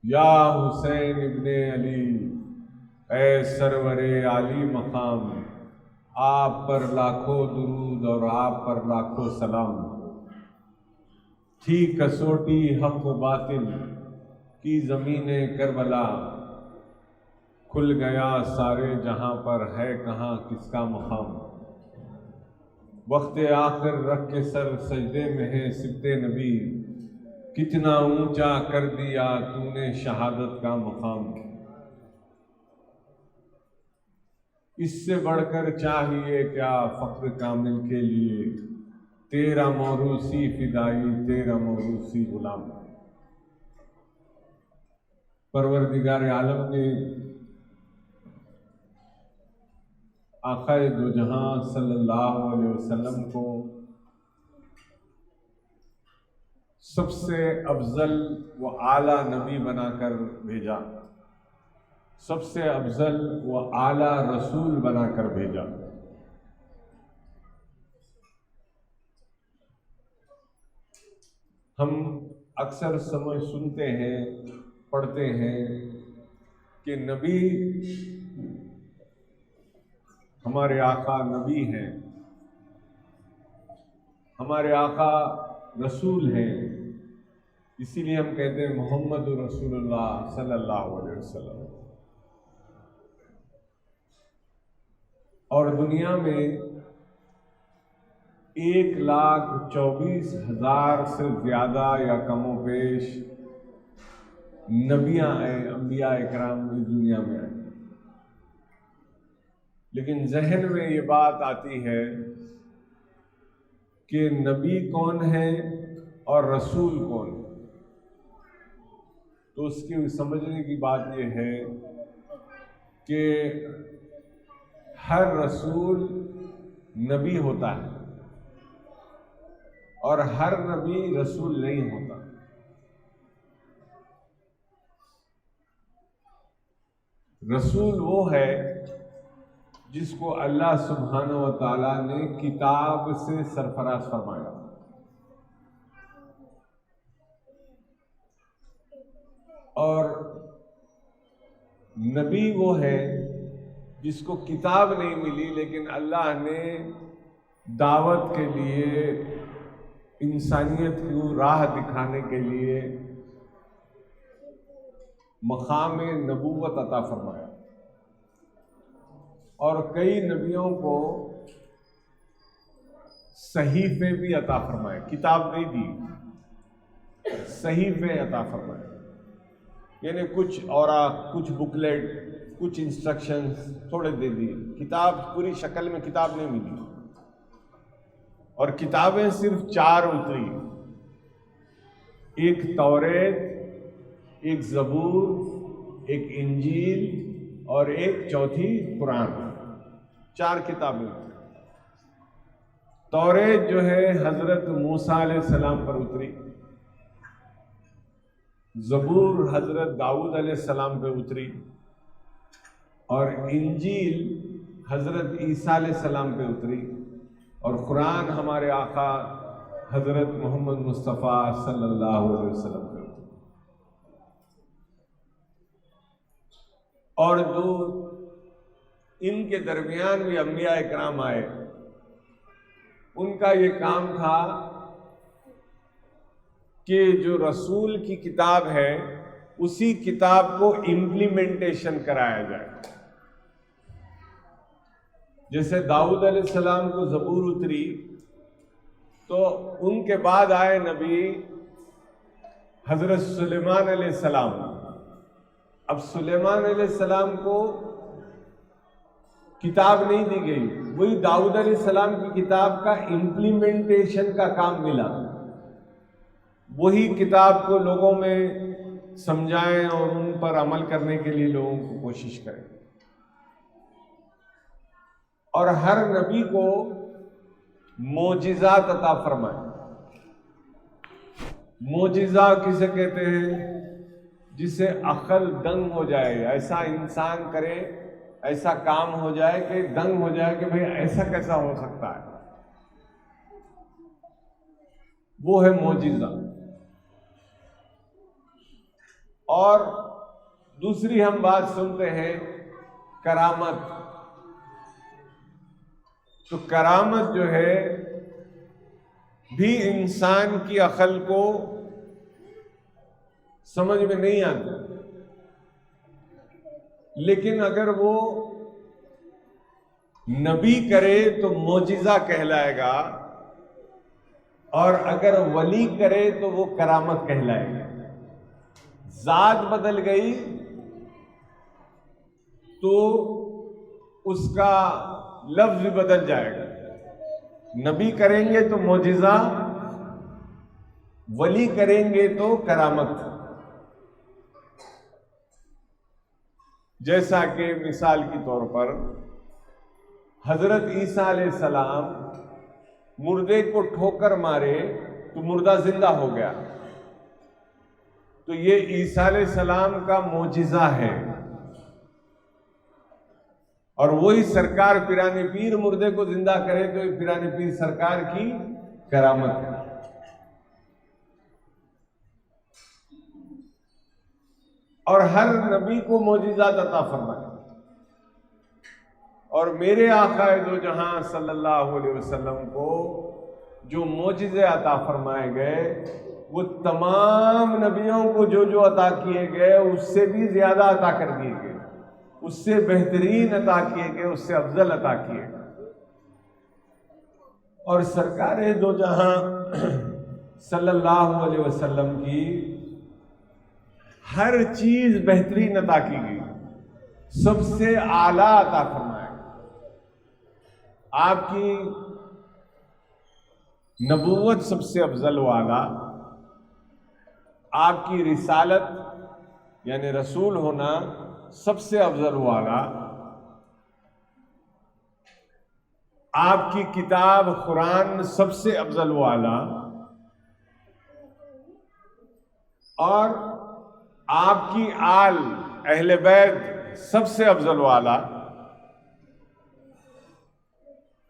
یا حسین ابن علی، اے سرور عالی مقام، آپ پر لاکھوں درود اور آپ پر لاکھوں سلام۔ تھی کسوٹی حق و باطل کی زمین کربلا، کھل گیا سارے جہاں پر ہے کہاں کس کا مقام۔ وقت آخر رکھ کے سر سجدے میں ہے سبط نبی، کتنا اونچا کر دیا تو نے شہادت کا مقام۔ اس سے بڑھ کر چاہیے کیا فخر کامل کے لیے، تیرا موروثی فدائی تیرا موروثی غلام۔ پروردگار عالم نے آقا دو جہاں صلی اللہ علیہ وسلم کو سب سے افضل و اعلیٰ نبی بنا کر بھیجا، سب سے افضل و اعلیٰ رسول بنا کر بھیجا۔ ہم اکثر سنتے ہیں، پڑھتے ہیں کہ نبی، ہمارے آقا نبی ہیں، ہمارے آقا رسول ہیں، اسی لیے ہم کہتے ہیں محمد رسول اللہ صلی اللہ علیہ وسلم۔ اور دنیا میں 1,24,000 سے زیادہ یا کم و بیش نبیاں ہیں، انبیاء اکرام اس دنیا میں ہیں، لیکن ذہن میں یہ بات آتی ہے کہ نبی کون ہے اور رسول کون ہے؟ تو اس کی سمجھنے کی بات یہ ہے کہ ہر رسول نبی ہوتا ہے اور ہر نبی رسول نہیں ہوتا۔ رسول وہ ہے جس کو اللہ سبحانہ و تعالیٰ نے کتاب سے سرفراز فرمایا، اور نبی وہ ہے جس کو کتاب نہیں ملی لیکن اللہ نے دعوت کے لیے، انسانیت کو راہ دکھانے کے لیے مقام نبوت عطا فرمایا، اور کئی نبیوں کو صحیفے بھی عطا فرمائے، کتاب نہیں دی، صحیفے عطا فرمائے، یعنی کچھ اوراق، کچھ بکلیٹ، کچھ انسٹرکشنز تھوڑے دے دیے، کتاب پوری شکل میں کتاب نہیں ملی۔ اور کتابیں صرف 4 اتری، ایک توریت، ایک زبور، ایک انجیل اور ایک چوتھی قرآن، 4 کتابیں۔ توریت جو ہے حضرت موسیٰ علیہ السلام پر اتری، زبور حضرت داؤد علیہ السلام پہ اتری، اور انجیل حضرت عیسیٰ علیہ السلام پہ اتری، اور قرآن ہمارے آقا حضرت محمد مصطفیٰ صلی اللہ علیہ وسلم پہ اتری۔ اور جو ان کے درمیان بھی انبیاء اکرام آئے، ان کا یہ کام تھا کہ جو رسول کی کتاب ہے اسی کتاب کو امپلیمنٹیشن کرایا جائے۔ جیسے داؤد علیہ السلام کو زبور اتری تو ان کے بعد آئے نبی حضرت سلیمان علیہ السلام۔ اب سلیمان علیہ السلام کو کتاب نہیں دی گئی، وہی داؤد علیہ السلام کی کتاب کا امپلیمنٹیشن کا کام ملا، وہی کتاب کو لوگوں میں سمجھائیں اور ان پر عمل کرنے کے لیے لوگوں کو کوشش کریں۔ اور ہر نبی کو معجزات عطا فرمائے۔ معجزہ کسے کہتے ہیں؟ جسے عقل دنگ ہو جائے، ایسا انسان کرے، ایسا کام ہو جائے کہ دنگ ہو جائے کہ بھئی ایسا کیسا ہو سکتا ہے، وہ ہے معجزہ۔ اور دوسری ہم بات سنتے ہیں کرامت. تو کرامت جو ہے بھی انسان کی عقل کو سمجھ میں نہیں آتی، لیکن اگر وہ نبی کرے تو معجزہ کہلائے گا، اور اگر ولی کرے تو وہ کرامت کہلائے گا. ذات بدل گئی تو اس کا لفظ بھی بدل جائے گا. نبی کریں گے تو معجزہ، ولی کریں گے تو کرامت. جیسا کہ مثال کے طور پر حضرت عیسیٰ علیہ السلام مردے کو ٹھوکر مارے تو مردہ زندہ ہو گیا. تو یہ عیسیٰ علیہ السلام کا معجزہ ہے. اور وہی سرکار پیرانے پیر مردے کو زندہ کرے تو یہ پیرانے پیر سرکار کی کرامت ہے. اور ہر نبی کو معجزات عطا فرمائے. اور میرے آقا دو جہاں صلی اللہ علیہ وسلم کو جو معجزے عطا فرمائے گئے وہ تمام نبیوں کو جو جو عطا کیے گئے اس سے بھی زیادہ عطا کر دیے گئے، اس سے بہترین عطا کیے گئے، اس سے افضل عطا کیے گئے. اور سرکار دو جہاں صلی اللہ علیہ وسلم کی ہر چیز بہترین عطا کی گئی، سب سے اعلیٰ عطا فرمایا. آپ کی نبوت سب سے افضل و اعلیٰ، آپ کی رسالت یعنی رسول ہونا سب سے افضل و اعلیٰ، آپ کی کتاب قرآن سب سے افضل و اعلیٰ، اور آپ کی آل اہل بیت سب سے افضل و اعلیٰ،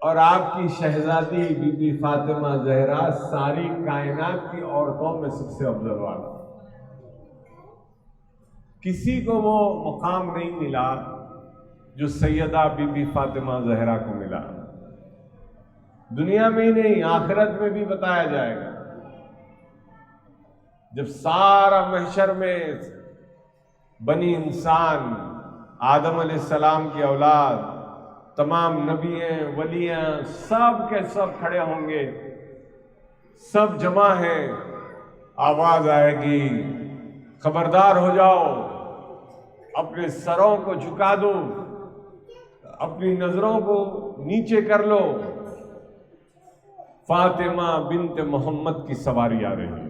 اور آپ کی شہزادی بی بی فاطمہ زہرا ساری کائنات کی عورتوں میں سب سے افضل و اعلیٰ. کسی کو وہ مقام نہیں ملا جو سیدہ بی بی فاطمہ زہرا کو ملا. دنیا میں ہی نہیں، آخرت میں بھی بتایا جائے گا. جب سارا محشر میں بنی انسان، آدم علیہ السلام کی اولاد، تمام نبییں ولیاں سب کے سب کھڑے ہوں گے، سب جمع ہیں، آواز آئے گی خبردار ہو جاؤ، اپنے سروں کو جھکا دو، اپنی نظروں کو نیچے کر لو، فاطمہ بنت محمد کی سواری آ رہی ہے.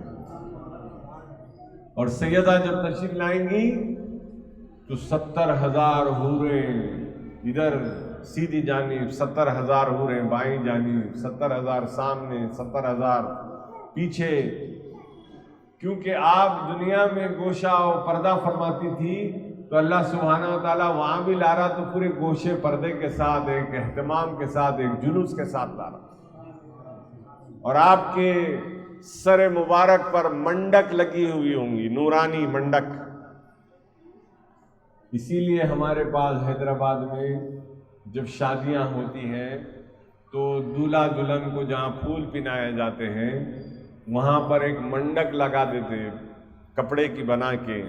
اور سیدہ جب تشریف لائیں گی تو 70,000 حوریں ادھر سیدھی جانب، 70,000 حوریں بائیں جانب، 70,000 سامنے، 70,000 پیچھے. کیونکہ آپ دنیا میں گوشہ و پردہ فرماتی تھی تو اللہ سبحانہ و تعالیٰ وہاں بھی لا رہا تو پورے گوشے پردے کے ساتھ، ایک اہتمام کے ساتھ، ایک جلوس کے ساتھ لا رہا. اور آپ کے سر مبارک پر منڈک لگی ہوئی ہوں گی، نورانی منڈک. اسی لیے ہمارے پاس حیدرآباد میں جب شادیاں ہوتی ہیں تو دولہا دلہن کو جہاں پھول پہنائے جاتے ہیں وہاں پر ایک منڈک لگا دیتے کپڑے کی بنا کے،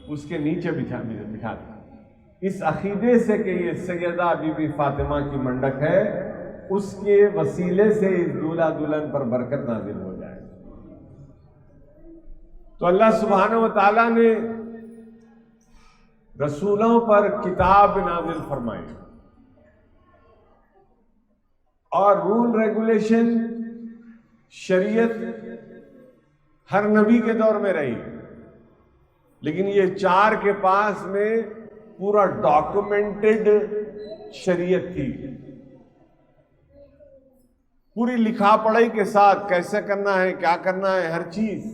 اس کے نیچے بٹھاتے، اس عقیدے سے کہ یہ سیدہ بی بی فاطمہ کی منڈک ہے، اس کے وسیلے سے اس دولہا دلہن پر برکت نازل ہو جائے. تو اللہ سبحانہ و تعالیٰ نے رسولوں پر کتاب نازل فرمائی اور رول ریگولیشن شریعت ہر نبی کے دور میں رہی، لیکن یہ 4 کے پاس میں پورا ڈاکومنٹڈ شریعت تھی، پوری لکھا پڑھائی کے ساتھ کیسے کرنا ہے، کیا کرنا ہے، ہر چیز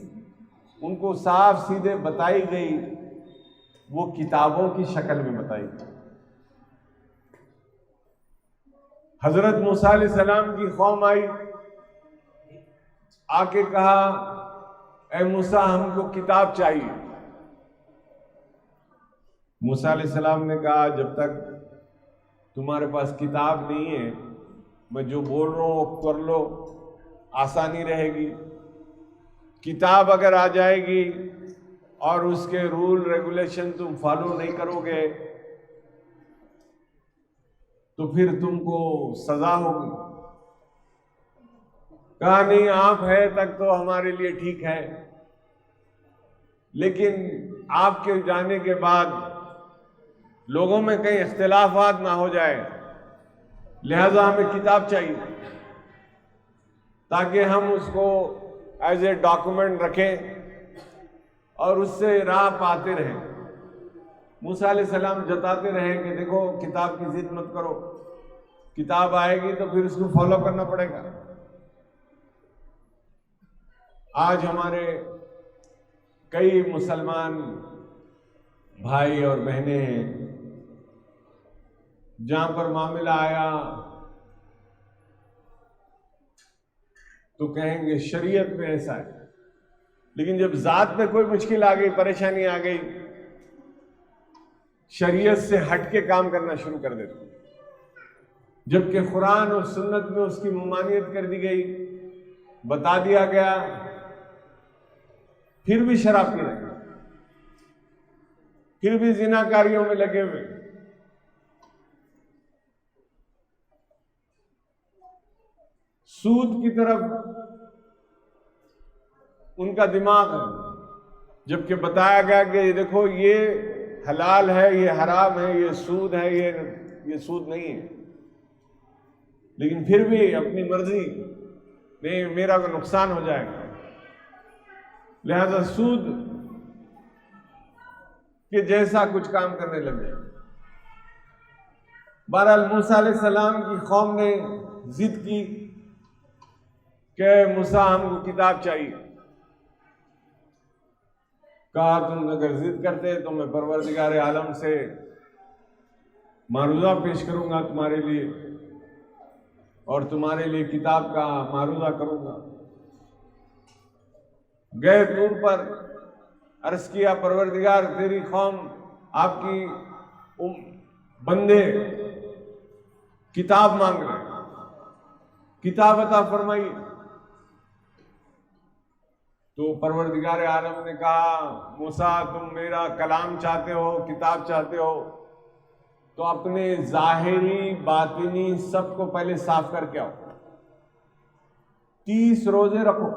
ان کو صاف سیدھے بتائی گئی، وہ کتابوں کی شکل میں بتائی گئی. حضرت موسیٰ علیہ السلام کی قوم آئی، آ کے کہا اے موسیٰ ہم کو کتاب چاہیے. موسیٰ علیہ السلام نے کہا جب تک تمہارے پاس کتاب نہیں ہے میں جو بول رہا ہوں وہ کر لو، آسانی رہے گی۔ کتاب اگر آ جائے گی اور اس کے رول ریگولیشن تم فالو نہیں کرو گے تو پھر تم کو سزا ہوگی۔ کہا نہیں، آپ ہے تک تو ہمارے لیے ٹھیک ہے، لیکن آپ کے جانے کے بعد لوگوں میں کہیں اختلافات نہ ہو جائے، لہذا ہمیں کتاب چاہیے تاکہ ہم اس کو ایز اے ڈاکومنٹ رکھیں اور اس سے راہ پاتے رہیں۔ موسیٰ علیہ السلام جتاتے رہے کہ دیکھو کتاب کی ضد مت کرو، کتاب آئے گی تو پھر اس کو فالو کرنا پڑے گا۔ آج ہمارے کئی مسلمان بھائی اور بہنیں ہیں جہاں پر معاملہ آیا تو کہیں گے شریعت میں ایسا ہے، لیکن جب ذات میں کوئی مشکل آ گئی، پریشانی آ گئی، شریعت سے ہٹ کے کام کرنا شروع کر دیتے، جبکہ قرآن اور سنت میں اس کی ممانعت کر دی گئی، بتا دیا گیا، پھر بھی شراب پی رہے، پھر بھی زناکاریوں میں لگے ہوئے۔ سود کی طرف ان کا دماغ ہے، جبکہ بتایا گیا کہ دیکھو یہ حلال ہے، یہ حرام ہے، یہ سود ہے، یہ سود نہیں ہے، لیکن پھر بھی اپنی مرضی، نہیں میرا کو نقصان ہو جائے گا، لہذا سود کے جیسا کچھ کام کرنے لگے۔ بہرحال موسیٰ علیہ السلام کی قوم نے ضد کی کہ موسیٰ ہم کو کتاب چاہیے۔ کہا تم اگر ضد کرتے تو میں پروردگار عالم سے معروضہ پیش کروں گا تمہارے لیے، اور تمہارے لیے کتاب کا معروضہ کروں گا۔ گئے طور پر عرض کیا پروردگار تیری قوم، آپ کی بندے کتاب مانگ رہے ہیں، کتاب عطا فرمائی۔ تو پروردگار عالم نے کہا موسیٰ تم میرا کلام چاہتے ہو، کتاب چاہتے ہو تو اپنے ظاہری باطنی سب کو پہلے صاف کر کے آؤ، 30 روزے رکھو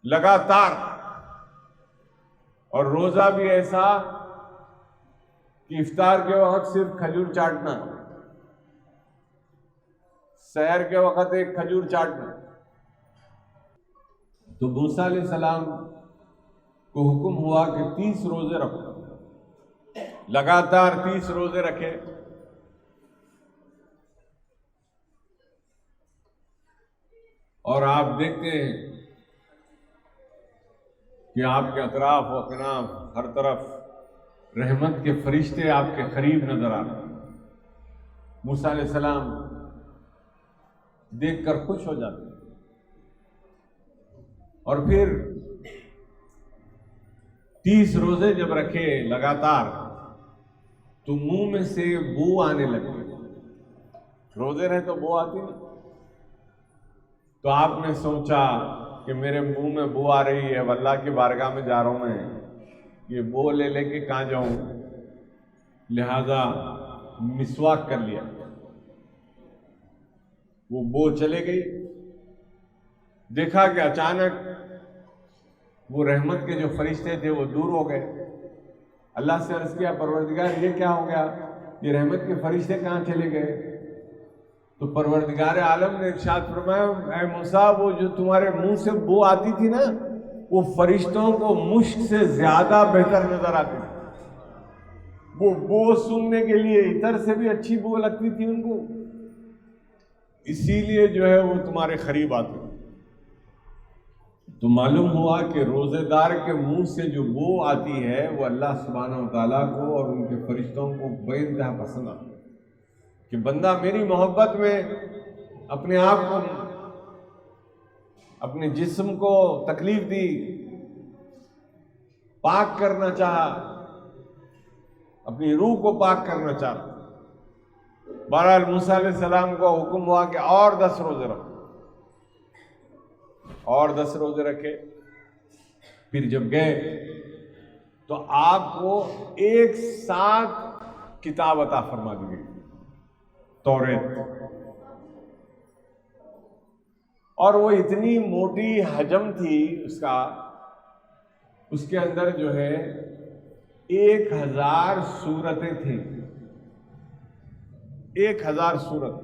لگاتار، اور روزہ بھی ایسا کہ افطار کے وقت صرف کھجور چاٹنا، سحر کے وقت ایک کھجور چاٹنا۔ تو موسیٰ علیہ السلام کو حکم ہوا کہ 30 روزے رکھو، لگاتار 30 روزے رکھے۔ اور آپ دیکھتے ہیں کہ آپ کے اطراف و اکناف ہر طرف رحمت کے فرشتے آپ کے قریب نظر آ رہے ہیں۔ موسیٰ علیہ السلام دیکھ کر خوش ہو جاتے ہیں، اور پھر 30 روزے جب رکھے لگاتار تو منہ میں سے بو آنے لگے۔ روزے رہے تو بو آتی نہیں، تو آپ نے سوچا کہ میرے منہ میں بو آ رہی ہے، اللہ کی بارگاہ میں جا رہا ہوں میں، یہ بو لے لے کے کہاں جاؤں، لہذا مسواک کر لیا، وہ بو چلے گئی۔ دیکھا کہ اچانک وہ رحمت کے جو فرشتے تھے وہ دور ہو گئے۔ اللہ سے عرض کیا پروردگار یہ کیا ہو گیا، یہ رحمت کے فرشتے کہاں چلے گئے؟ تو پروردگار عالم نے ارشاد فرمایا اے موسیٰ وہ جو تمہارے منہ سے بو آتی تھی نا، وہ فرشتوں کو مشک سے زیادہ بہتر نظر آتی تھی۔ وہ بو سونگنے کے لیے عطر سے بھی اچھی بو لگتی تھی ان کو، اسی لیے جو ہے وہ تمہارے قریب آتے۔ تو معلوم ہوا کہ روزے دار کے منہ سے جو بو آتی ہے وہ اللہ سبحانہ و تعالیٰ کو اور ان کے فرشتوں کو بے انتہا پسند آتی ہے، کہ بندہ میری محبت میں اپنے آپ کو، اپنے جسم کو تکلیف دی، پاک کرنا چاہا، اپنی روح کو پاک کرنا چاہتا تھا۔ بہرحال موسیٰ علیہ السلام کو حکم ہوا کہ اور 10 روزے رکھو، اور 10 روزے رکھے۔ پھر جب گئے تو آپ کو ایک ساتھ کتاب عطا فرما دی گئی، توریت، اور وہ اتنی موٹی حجم تھی اس کا، اس کے اندر جو ہے 1000 سورتیں تھیں، 1000 سورت،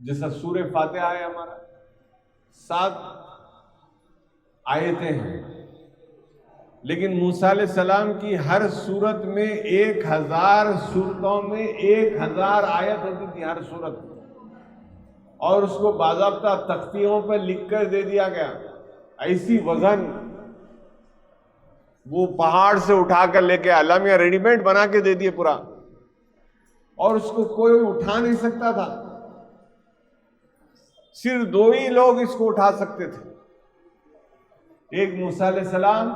جیسا سورہ فاتحہ ہے ہمارا 7 آیتیں ہیں، لیکن موسیٰ علیہ السلام کی ہر سورت میں 1000 سورتوں میں 1000 آیت ہوتی تھی ہر سورت میں، اور اس کو باضابطہ تختیوں پر لکھ کر دے دیا گیا، ایسی وزن وہ پہاڑ سے اٹھا کر لے کے علامہ ریڈی میڈ بنا کے دے دیے پورا، اور اس کو کوئی اٹھا نہیں سکتا تھا، صرف 2 ہی لوگ اس کو اٹھا سکتے تھے، ایک موسیٰ علیہ السلام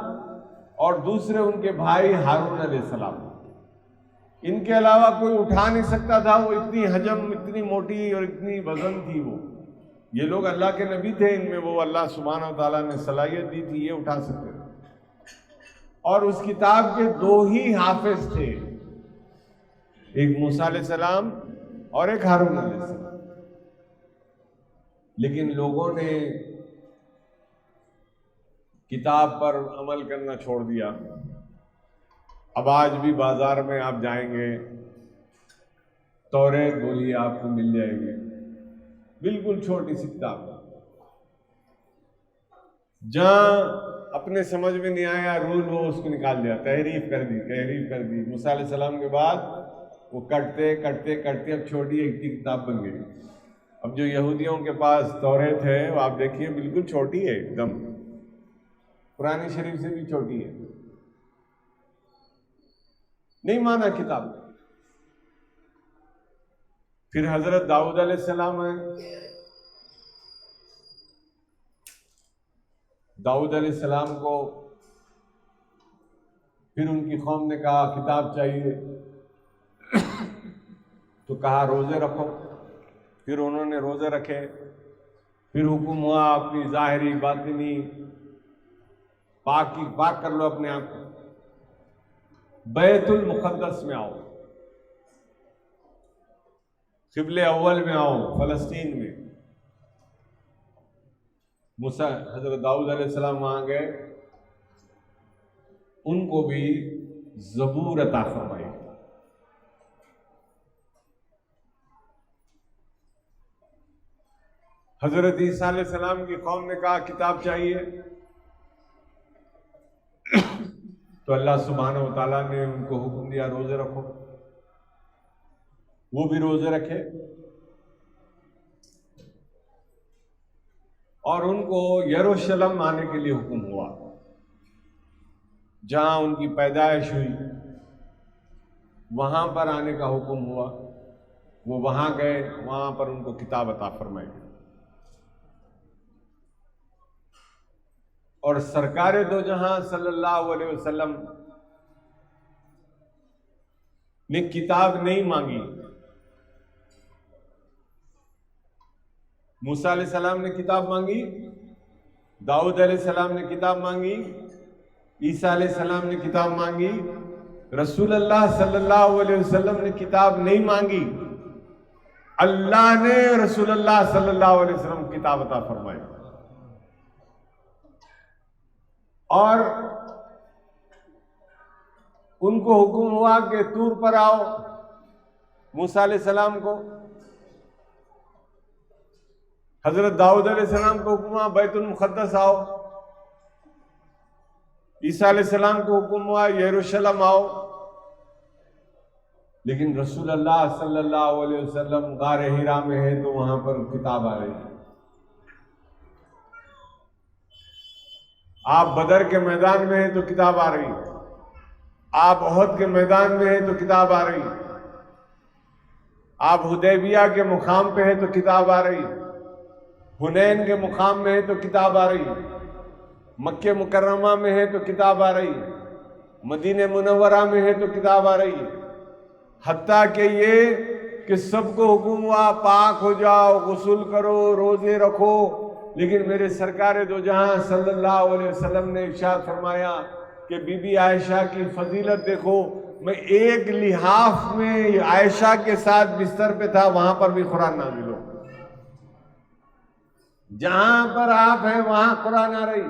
اور دوسرے ان کے بھائی ہارون علیہ السلام، ان کے علاوہ کوئی اٹھا نہیں سکتا تھا، وہ اتنی حجم، اتنی موٹی اور اتنی وزن تھی وہ۔ یہ لوگ اللہ کے نبی تھے، ان میں وہ اللہ سبحانہ و تعالیٰ نے صلاحیت دی تھی، یہ اٹھا سکتے تھے، اور اس کتاب کے 2 ہی حافظ تھے، ایک موسیٰ علیہ السلام اور ایک ہارون علیہ السلام، لیکن لوگوں نے کتاب پر عمل کرنا چھوڑ دیا۔ اب آج بھی بازار میں آپ جائیں گے، توریت بولیے آپ کو مل جائے گی، بالکل چھوٹی سی کتاب، جہاں اپنے سمجھ میں نہیں آیا رول وہ اس کو نکال دیا، تحریف کر دی۔ موسیٰ علیہ السلام کے بعد وہ کٹتے اب چھوٹی ایک کتاب بن گئی۔ اب جو یہودیوں کے پاس توریت ہے وہ آپ دیکھیے بالکل چھوٹی ہے، ایک دم قرآن شریف سے بھی چھوٹی ہے، نہیں مانا کتاب۔ پھر حضرت داؤد علیہ السلام ہے، داؤد علیہ السلام کو پھر ان کی قوم نے کہا کتاب چاہیے، تو کہا روزے رکھو، پھر انہوں نے روزے رکھے، پھر حکم ہوا اپنی ظاہری باطنی پاک کر لو اپنے آپ کو، بیت المقدس میں آؤ، قبلہ اول میں آؤ، فلسطین میں۔ حضرت داؤد علیہ السلام وہاں گئے، ان کو بھی زبور عطا فرمائی۔ حضرت عیسیٰ علیہ السلام کی قوم نے کہا کتاب چاہیے، تو اللہ سبحانہ و تعالیٰ نے ان کو حکم دیا روزے رکھو، وہ بھی روزے رکھے، اور ان کو یروشلم آنے کے لیے حکم ہوا، جہاں ان کی پیدائش ہوئی وہاں پر آنے کا حکم ہوا، وہ وہاں گئے، وہاں پر ان کو کتاب عطا فرمائی گئی، اور سرکار دو جہاں صلی اللہ علیہ وسلم نے کتاب نہیں مانگی۔ موسیٰ علیہ السلام نے کتاب مانگی، داؤد علیہ السلام نے کتاب مانگی، عیسیٰ علیہ السلام نے کتاب مانگی، رسول اللہ صلی اللہ علیہ وسلم نے کتاب نہیں مانگی، اللہ نے رسول اللہ صلی اللہ علیہ وسلم کو کتاب عطا فرمائی، اور ان کو حکم ہوا کہ طور پر آؤ، موسیٰ علیہ السلام کو، حضرت داؤد علیہ السلام کو حکم ہوا بیت المقدس آؤ، عیسیٰ علیہ السلام کو حکم ہوا یروشلم آؤ، لیکن رسول اللہ صلی اللہ علیہ وسلم غار حرا میں ہے تو وہاں پر کتاب آ رہی ہے۔ آپ بدر کے میدان میں ہیں تو کتاب آ رہی، آپ احد کے میدان میں ہیں تو کتاب آ رہی، آپ حدیبیہ کے مقام پہ ہیں تو کتاب آ رہی، حنین کے مقام میں ہے تو کتاب آ رہی، مکہ مکرمہ میں ہے تو کتاب آ رہی، مدینہ منورہ میں ہے تو کتاب آ رہی ہے، حتیٰ کہ یہ کہ سب کو حکم ہوا پاک ہو جاؤ، غسل کرو، روزے رکھو، لیکن میرے سرکار دو جہاں صلی اللہ علیہ وسلم نے ارشاد فرمایا کہ بی بی عائشہ کی فضیلت دیکھو، میں ایک لحاف میں عائشہ کے ساتھ بستر پہ تھا، وہاں پر بھی قرآن نازل ہو، جہاں پر آپ ہیں وہاں قرآن آ رہی۔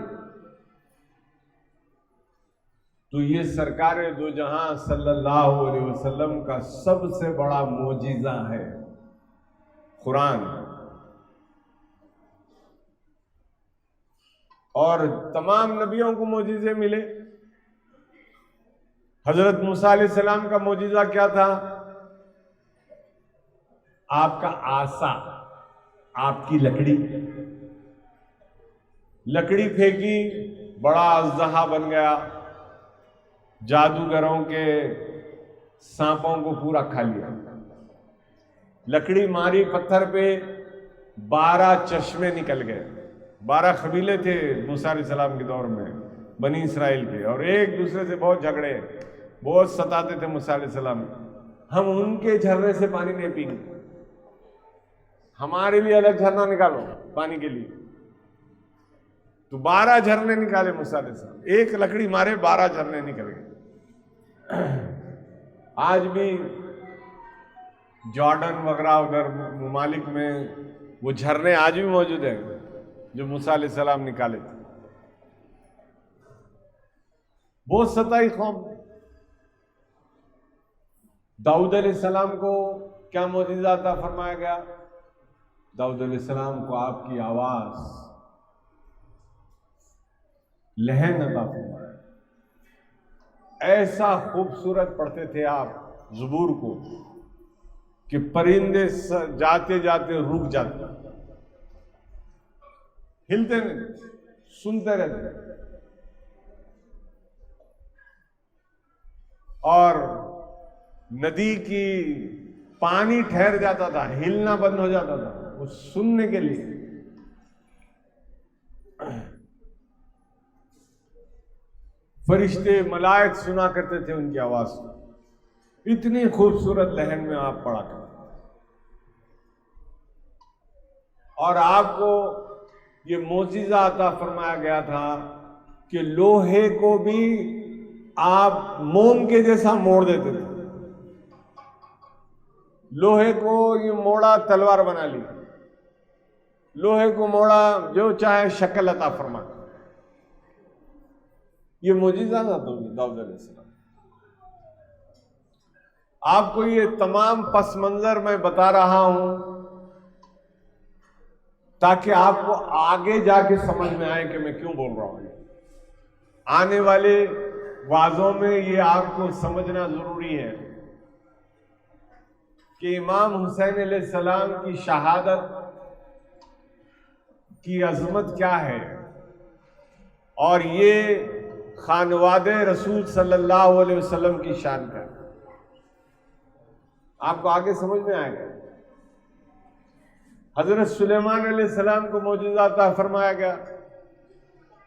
تو یہ سرکار دو جہاں صلی اللہ علیہ وسلم کا سب سے بڑا معجزہ ہے قرآن، اور تمام نبیوں کو معجزے ملے۔ حضرت موسیٰ علیہ السلام کا معجزہ کیا تھا؟ آپ کا عصا، آپ کی لکڑی پھینکی، بڑا اژدہا بن گیا، جادوگروں کے سانپوں کو پورا کھا لیا۔ لکڑی ماری پتھر پہ، 12 چشمے نکل گئے۔ 12 قبیلے تھے موسیٰ علیہ السلام کے دور میں بنی اسرائیل کے، اور ایک دوسرے سے بہت جھگڑے، بہت ستاتے تھے موسیٰ علیہ السلام۔ ہم ان کے جھرنے سے پانی نہیں پئیں گے، ہمارے لیے الگ جھرنا نکالو پانی کے لیے۔ تو 12 جھرنے نکالے موسیٰ علیہ السلام، ایک لکڑی مارے 12 جھرنے نکل گئے۔ آج بھی جارڈن وغیرہ ادھر ممالک میں وہ جھرنے آج بھی موجود ہیں جو موسیٰ علیہ السلام نکالے تھے۔ بہت ستائی قوم۔ داؤد علیہ السلام کو کیا معجزہ عطا فرمایا گیا؟ داؤد علیہ السلام کو آپ کی آواز، لہن عطا فرمایا۔ ایسا خوبصورت پڑھتے تھے آپ زبور کو کہ پرندے جاتے جاتے رک جاتے، ہلتے نہیں، سنتے رہتے، اور ندی کی پانی ٹھہر جاتا تھا، ہلنا بند ہو جاتا تھا وہ سننے کے لیے۔ فرشتے ملائک سنا کرتے تھے ان کی آواز کو، اتنی خوبصورت لہن میں آپ پڑھا کرتے۔ اور آپ کو یہ معجزہ عطا فرمایا گیا تھا کہ لوہے کو بھی آپ موم کے جیسا موڑ دیتے تھے، لوہے کو یہ موڑا تلوار بنا لی، لوہے کو موڑا جو چاہے شکل عطا فرما۔ یہ معجزہ نہ تو داؤد علیہ السلام۔ آپ کو یہ تمام پس منظر میں بتا رہا ہوں تاکہ آپ کو آگے جا کے سمجھ میں آئے کہ میں کیوں بول رہا ہوں۔ آنے والے وعظوں میں یہ آپ کو سمجھنا ضروری ہے کہ امام حسین علیہ السلام کی شہادت کی عظمت کیا ہے، اور یہ خانوادہ رسول صلی اللہ علیہ وسلم کی شان کا، آپ کو آگے سمجھ میں آئے گا۔ حضرت سلیمان علیہ السلام کو معجزہ عطا فرمایا گیا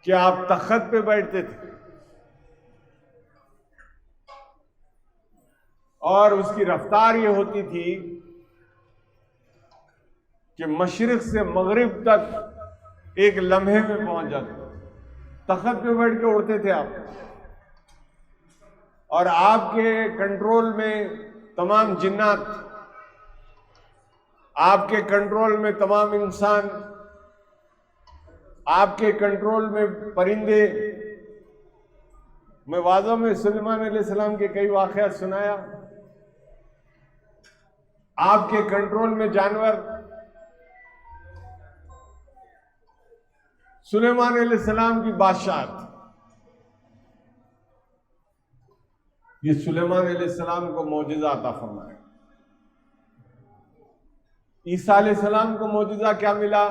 کہ آپ تخت پہ بیٹھتے تھے، اور اس کی رفتار یہ ہوتی تھی کہ مشرق سے مغرب تک ایک لمحے میں پہنچ جاتے، تخت پہ بیٹھ کے اڑتے تھے آپ، اور آپ کے کنٹرول میں تمام جنات، آپ کے کنٹرول میں تمام انسان، آپ کے کنٹرول میں پرندے۔ میں واضح میں سلیمان علیہ السلام کے کئی واقعات سنایا، آپ کے کنٹرول میں جانور۔ سلیمان علیہ السلام کی بادشاہت، یہ سلیمان علیہ السلام کو معجزہ عطا فرمایا۔ عیسیٰ علیہ السلام کو معجزہ کیا ملا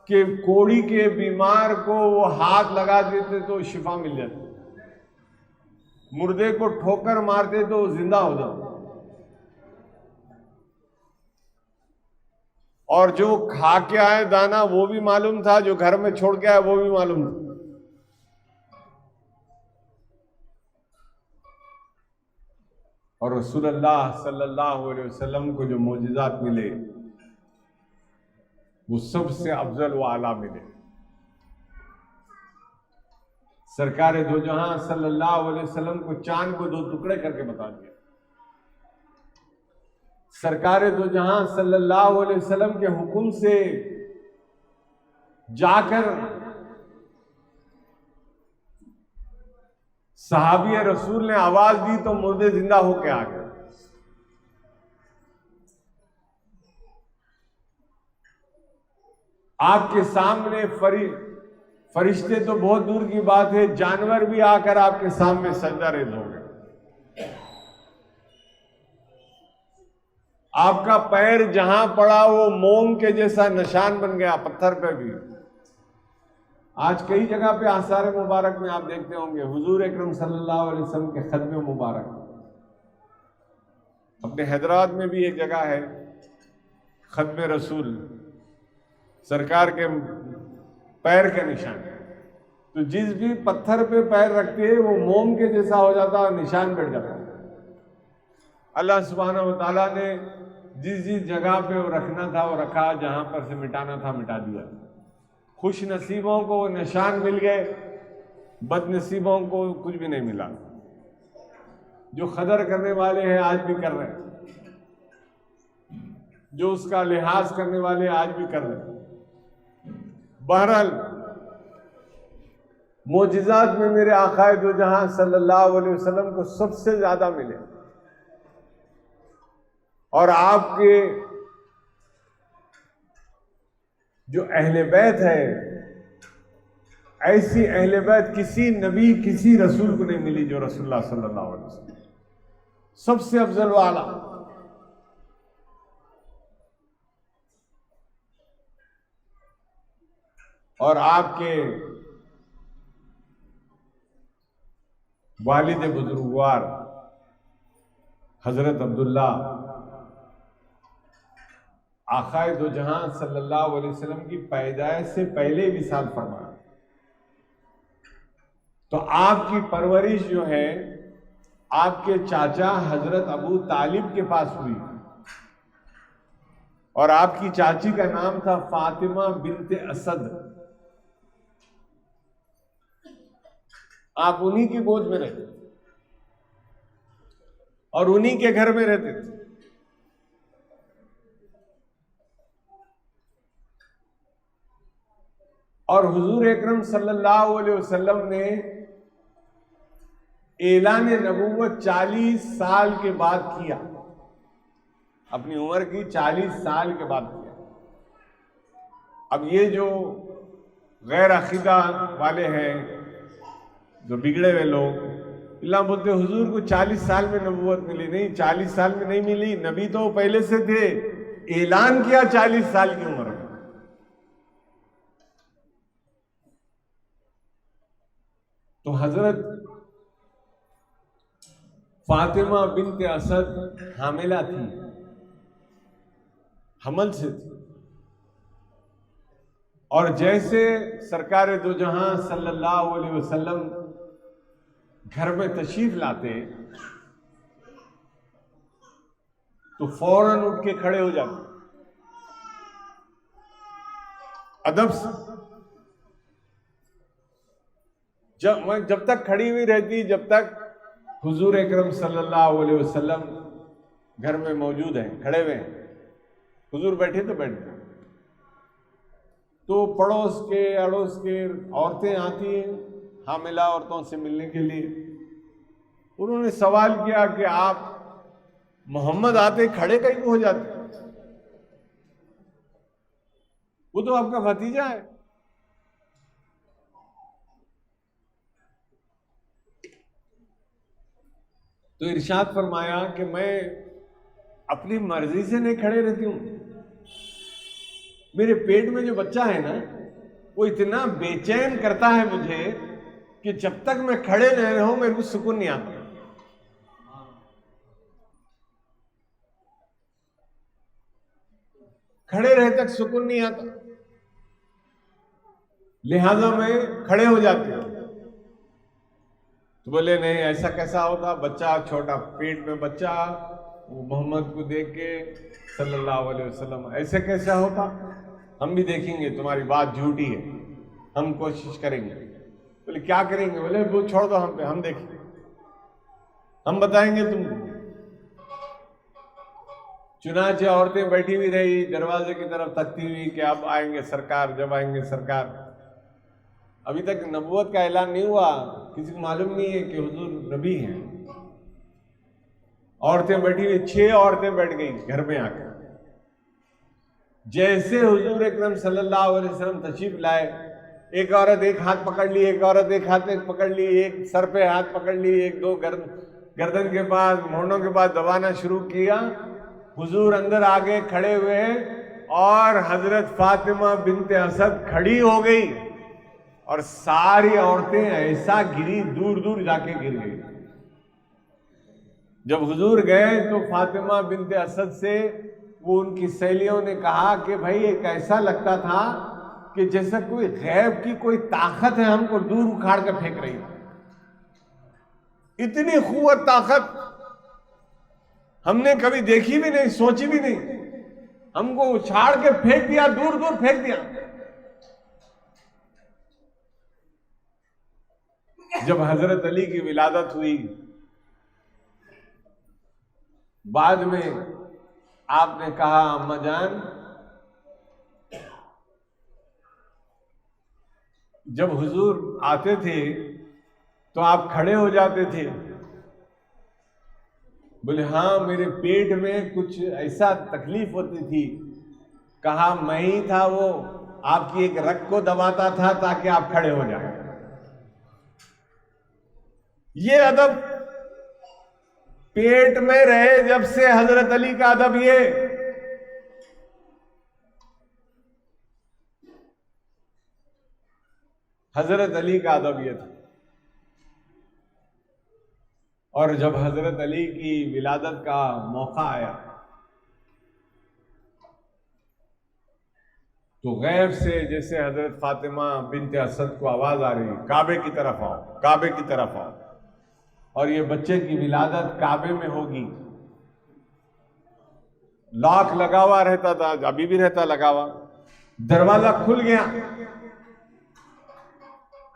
کہ کوڑی کے بیمار کو وہ ہاتھ لگا دیتے تو شفا مل جاتی، مردے کو ٹھوکر مارتے تو زندہ ہو جاتا، اور جو کھا کے آئے دانا وہ بھی معلوم تھا، جو گھر میں چھوڑ کے آئے وہ بھی معلوم تھا۔ اور رسول اللہ صلی اللہ علیہ وسلم کو جو معجزات ملے وہ سب سے افضل و اعلیٰ ملے. سرکار دو جہاں صلی اللہ علیہ وسلم کو چاند کو 2 ٹکڑے کر کے بتا دیا. سرکار دو جہاں صلی اللہ علیہ وسلم کے حکم سے جا کر صحابی رسول نے آواز دی تو مردے زندہ ہو کے آ گئے. آپ کے سامنے فرشتے تو بہت دور کی بات ہے، جانور بھی آ کر آپ کے سامنے سجدہ ریز ہو گئے. آپ کا پیر جہاں پڑا وہ موم کے جیسا نشان بن گیا، پتھر پہ بھی. آج کئی جگہ پہ آثار مبارک میں آپ دیکھتے ہوں گے حضور اکرم صلی اللہ علیہ وسلم کے ختم مبارک. اپنے حیدرآباد میں بھی ایک جگہ ہے ختم رسول، سرکار کے پیر کے نشان. تو جس بھی پتھر پہ پیر رکھتے ہیں وہ موم کے جیسا ہو جاتا اور نشان بیٹھ جاتا. اللہ سبحانہ و تعالیٰ نے جس جگہ پہ وہ رکھنا تھا وہ رکھا، جہاں پر سے مٹانا تھا مٹا دیا. خوش نصیبوں کو وہ نشان مل گئے، بد نصیبوں کو کچھ بھی نہیں ملا. جو قدر کرنے والے ہیں آج بھی کر رہے ہیں، جو اس کا لحاظ کرنے والے آج بھی کر رہے ہیں. بہرحال معجزات میں میرے آقا دو جہاں صلی اللہ علیہ وسلم کو سب سے زیادہ ملے، اور آپ کے جو اہل بیت ہے، ایسی اہل بیت کسی نبی کسی رسول کو نہیں ملی جو رسول اللہ صلی اللہ علیہ وسلم سب سے افضل و اعلیٰ. اور آپ کے والد بزرگوار حضرت عبداللہ آقا دو جہاں صلی اللہ علیہ وسلم کی پیدائش سے پہلے وصال فرمایا. تو آپ کی پرورش جو ہے آپ کے چاچا حضرت ابو طالب کے پاس ہوئی، اور آپ کی چاچی کا نام تھا فاطمہ بنت اسد. آپ انہی کی گود میں رہتے تھے اور انہی کے گھر میں رہتے تھے. اور حضور اکرم صلی اللہ علیہ وسلم نے اعلان نبوت 40 سال کے بعد کیا، اپنی عمر کی 40 سال کے بعد کیا. اب یہ جو غیر عقیدہ والے ہیں، جو بگڑے ہوئے لوگ، اللہ بولتے حضور کو 40 سال میں نبوت ملی. نہیں، 40 سال میں نہیں ملی، نبی تو پہلے سے تھے، اعلان کیا 40 سال کی عمر میں. تو حضرت فاطمہ بنت اسد حاملہ تھی، حمل سے تھی. اور جیسے سرکار دو جہاں صلی اللہ علیہ وسلم گھر میں تشریف لاتے تو فوراً اٹھ کے کھڑے ہو جاتے ادب سے. جب تک کھڑی ہوئی رہتی، جب تک حضور اکرم صلی اللہ علیہ وسلم گھر میں موجود ہیں، کھڑے ہوئے ہیں، حضور بیٹھے تو بیٹھے. تو پڑوس کے اڑوس کے عورتیں آتی ہیں حاملہ عورتوں سے ملنے کے لیے. انہوں نے سوال کیا کہ آپ محمد آتے کھڑے کہیں ہو جاتے، وہ تو آپ کا بھتیجا ہے. تو ارشاد فرمایا کہ میں اپنی مرضی سے نہیں کھڑے رہتی ہوں، میرے پیٹ میں جو بچہ ہے نا وہ اتنا بے چین کرتا ہے مجھے کہ جب تک میں کھڑے نہ رہوں میرے کو سکون نہیں آتا. کھڑے رہے تک سکون نہیں آتا، لہذا میں کھڑے ہو جاتے ہیں. تو بولے نہیں ایسا کیسا ہوتا، بچہ چھوٹا پیٹ میں بچہ وہ محمد کو دیکھ کے صلی اللہ علیہ وسلم ایسے کیسا ہوتا، ہم بھی دیکھیں گے تمہاری بات جھوٹی ہے، ہم کوشش کریں گے۔ بولے کیا کریں گے؟ بولے وہ چھوڑ دو ہم پہ، ہم دیکھیں گے، ہم بتائیں گے تم کو۔ چنانچہ عورتیں بیٹھی ہوئی رہی دروازے کی طرف تکتی ہوئی کہ اب آئیں گے سرکار، جب آئیں گے سرکار۔ ابھی تک نبوت کا اعلان نہیں ہوا، کسی کو معلوم نہیں ہے کہ حضور نبی ہیں۔ عورتیں بیٹھی ہوئی، 6 عورتیں بیٹھ گئیں گھر میں آ کر۔ جیسے حضور اکرم صلی اللہ علیہ وسلم تشریف لائے، ایک عورت ایک ہاتھ پکڑ لی، ایک عورت ایک ہاتھ پکڑ لی، ایک سر پہ ہاتھ پکڑ لی، ایک دو گردن کے پاس مونڈوں کے پاس دبانا شروع کیا۔ حضور اندر آگے کھڑے ہوئے اور حضرت فاطمہ بنت اسد کھڑی ہو گئی اور ساری عورتیں ایسا گری، دور دور جا کے گر گئی۔ جب حضور گئے تو فاطمہ بنت اسد سے وہ ان کی سہیلیوں نے کہا کہ بھائی ایک ایسا لگتا تھا کہ جیسا کوئی غیب کی کوئی طاقت ہے ہم کو دور اکھاڑ کے پھینک رہی، اتنی قوت طاقت ہم نے کبھی دیکھی بھی نہیں، سوچی بھی نہیں، ہم کو اچھاڑ کے پھینک دیا، دور دور پھینک دیا۔ جب حضرت علی کی ولادت ہوئی، بعد میں آپ نے کہا اماں جان جب حضور آتے تھے تو آپ کھڑے ہو جاتے تھے؟ بولے ہاں میرے پیٹ میں کچھ ایسا تکلیف ہوتی تھی، کہا میں ہی تھا وہ آپ کی ایک رگ کو دباتا تھا تاکہ آپ کھڑے ہو جائیں۔ یہ ادب پیٹ میں رہے جب سے حضرت علی کا ادب، یہ حضرت علی کا ادب یہ تھا۔ اور جب حضرت علی کی ولادت کا موقع آیا تو غیب سے جیسے حضرت فاطمہ بنت اسد کو آواز آ رہی، کعبے کی طرف آؤ، کعبے کی طرف آؤ، اور یہ بچے کی ولادت کعبے میں ہوگی۔ لاک لگا ہوا رہتا تھا، ابھی بھی رہتا لگا ہوا، دروازہ کھل گیا،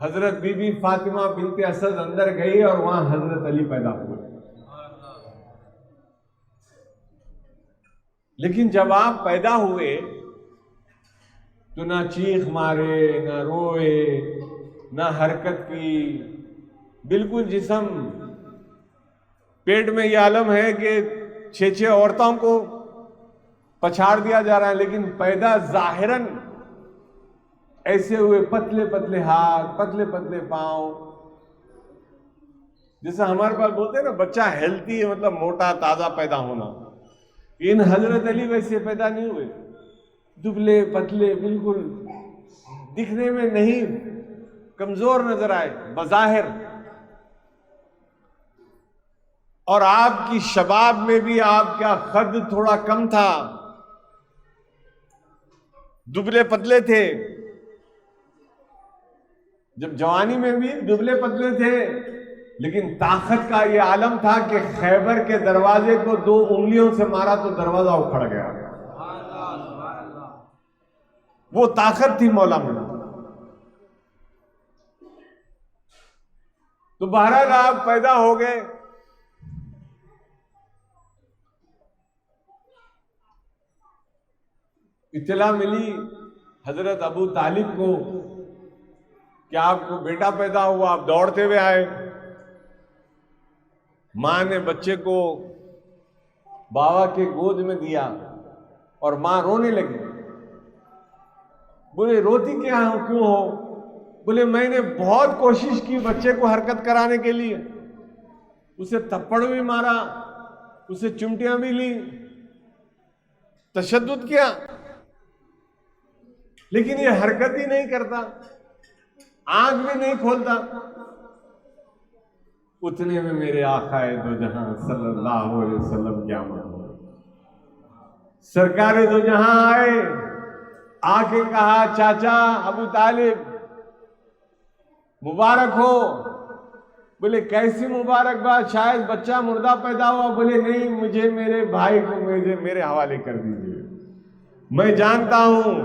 حضرت بی بی فاطمہ بنت اسد اندر گئی اور وہاں حضرت علی پیدا ہوئے۔ لیکن جب آپ پیدا ہوئے تو نہ چیخ مارے، نہ روئے، نہ حرکت کی، بالکل جسم پیٹ میں یہ عالم ہے کہ 6 عورتوں کو پچھاڑ دیا جا رہا ہے، لیکن پیدا ظاہراً ایسے ہوئے، پتلے پتلے ہاتھ، پتلے پتلے پاؤں، جیسے ہمارے پاس بولتے ہیں نا بچہ ہیلتھی ہے مطلب موٹا تازہ پیدا ہونا، ان حضرت علی ویسے پیدا نہیں ہوئے، دبلے پتلے، بالکل دکھنے میں نہیں، کمزور نظر آئے بظاہر۔ اور آپ کی شباب میں بھی آپ کا قد تھوڑا کم تھا، دبلے پتلے تھے، جب جوانی میں بھی دبلے پتلے تھے، لیکن طاقت کا یہ عالم تھا کہ خیبر کے دروازے کو 2 انگلیوں سے مارا تو دروازہ اکھڑ گیا، وہ طاقت تھی مولا میں۔ تو بہرحال آپ پیدا ہو گئے، اطلاع ملی حضرت ابو طالب کو کہ آپ کو بیٹا پیدا ہوا، آپ دوڑتے ہوئے آئے، ماں نے بچے کو بابا کے گود میں دیا اور ماں رونے لگی۔ بولے روتی کیوں ہو؟ بولے میں نے بہت کوشش کی بچے کو حرکت کرانے کے لیے، اسے تھپڑ بھی مارا، اسے چمٹیاں بھی لی، تشدد کیا، لیکن یہ حرکت ہی نہیں کرتا، آنکھ بھی نہیں کھولتا۔ اتنے میں میرے آقا دو جہاں صلی اللہ علیہ وسلم کی آمد ہوئی، سرکار دو جہاں آئے، آ کے کہا چاچا ابو طالب مبارک ہو۔ بولے کیسی مبارکباد، شاید بچہ مردہ پیدا ہوا؟ بولے نہیں، مجھے میرے بھائی کو میرے حوالے کر دیجیے، میں جانتا ہوں۔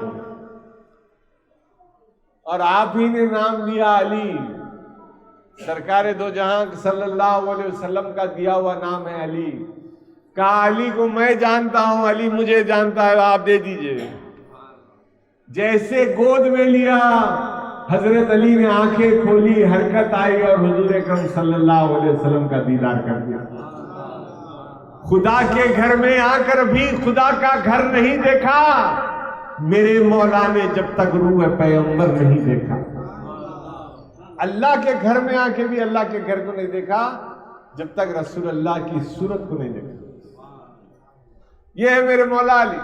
اور آپ ہی نے نام دیا علی، سرکار دو جہاں صلی اللہ علیہ وسلم کا دیا ہوا نام ہے علی۔ کہا علی کو میں جانتا ہوں، علی مجھے جانتا ہے، آپ دے دیجئے۔ جیسے گود میں لیا، حضرت علی نے آنکھیں کھولی، حرکت آئی اور حضور اکرم صلی اللہ علیہ وسلم کا دیدار کر دیا۔ خدا کے گھر میں آ کر بھی خدا کا گھر نہیں دیکھا، میرے مولا نے جب تک روح پیغمبر نہیں دیکھا۔ اللہ کے گھر میں آ کے بھی اللہ کے گھر کو نہیں دیکھا جب تک رسول اللہ کی صورت کو نہیں دیکھا۔ یہ ہے میرے مولا علی۔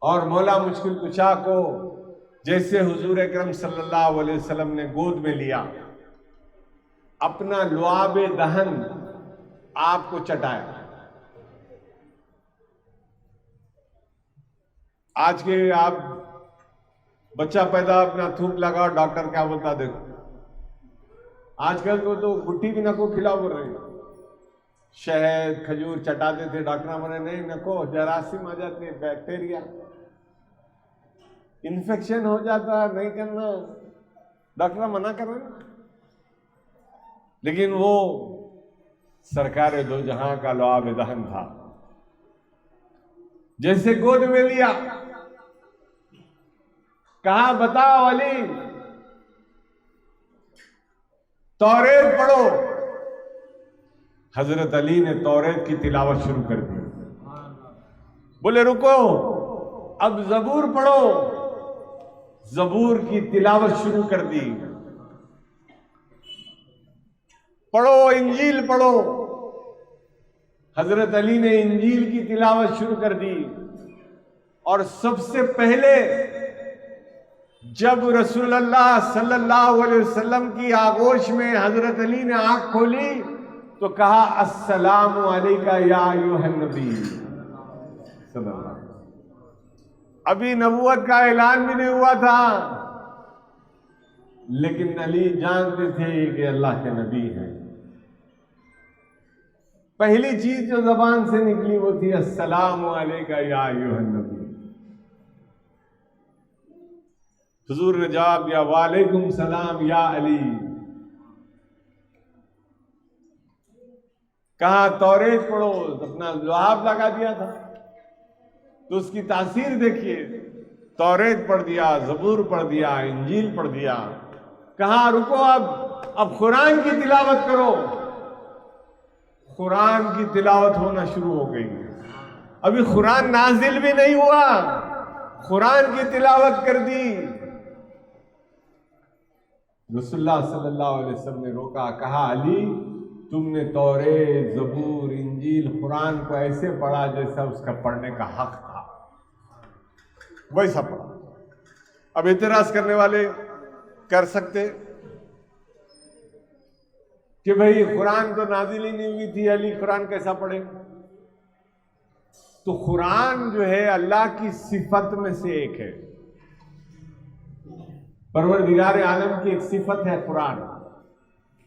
اور مولا مشکل کشا کو جیسے حضور اکرم صلی اللہ علیہ وسلم نے گود میں لیا، اپنا لعاب دہن آپ کو چٹایا۔ آج کے آپ بچہ پیدا اپنا تھوک لگا، ڈاکٹر کیا بولتا دیکھو۔ آج کل تو گٹی بھی نکو کھلاؤ بول رہے ہیں، شہد کھجور چٹاتے تھے، ڈاکٹر بولے نہیں نکو، جراثیم آ جاتے ہیں، بیکٹیریا، انفیکشن ہو جاتا، نہیں کرنا، ڈاکٹر منع کر رہے ہیں۔ لیکن وہ سرکار دو جہاں کا لعاب دہن تھا، جیسے گود میں لیا، کہا بتاؤ علی توریت پڑھو۔ حضرت علی نے توریت کی تلاوت شروع کر دی۔ بولے رکو، اب زبور پڑھو۔ زبور کی تلاوت شروع کر دی۔ پڑھو انجیل پڑھو۔ حضرت علی نے انجیل کی تلاوت شروع کر دی۔ اور سب سے پہلے جب رسول اللہ صلی اللہ علیہ وسلم کی آغوش میں حضرت علی نے آنکھ کھولی تو کہا السلام علیکہ یا ایھا النبی صلی اللہ علیہ وسلم۔ ابھی نبوت کا اعلان بھی نہیں ہوا تھا، لیکن علی جانتے تھے کہ اللہ کے نبی ہیں۔ پہلی چیز جو زبان سے نکلی وہ تھی السلام علیکہ یا ایھا النبی۔ حضور نے جواب دیا وعلیکم السلام یا علی۔ کہا توریت پڑھو، اپنا لعاب لگا دیا تھا تو اس کی تاثیر دیکھیے، توریت پڑھ دیا، زبور پڑھ دیا، انجیل پڑھ دیا۔ کہا رکو، اب قرآن کی تلاوت کرو۔ قرآن کی تلاوت ہونا شروع ہو گئی۔ ابھی قرآن نازل بھی نہیں ہوا، قرآن کی تلاوت کر دی۔ رسول اللہ صلی اللہ علیہ وسلم نے روکا، کہا علی تم نے توریت، زبور، انجیل، قرآن کو ایسے پڑھا جیسا اس کا پڑھنے کا حق تھا، ویسا پڑھا۔ اب اعتراض کرنے والے کر سکتے کہ بھئی قرآن تو نازل ہی نہیں ہوئی تھی، علی قرآن کیسا پڑھے؟ تو قرآن جو ہے اللہ کی صفت میں سے ایک ہے، پروردگار عالم کی ایک صفت ہے قرآن،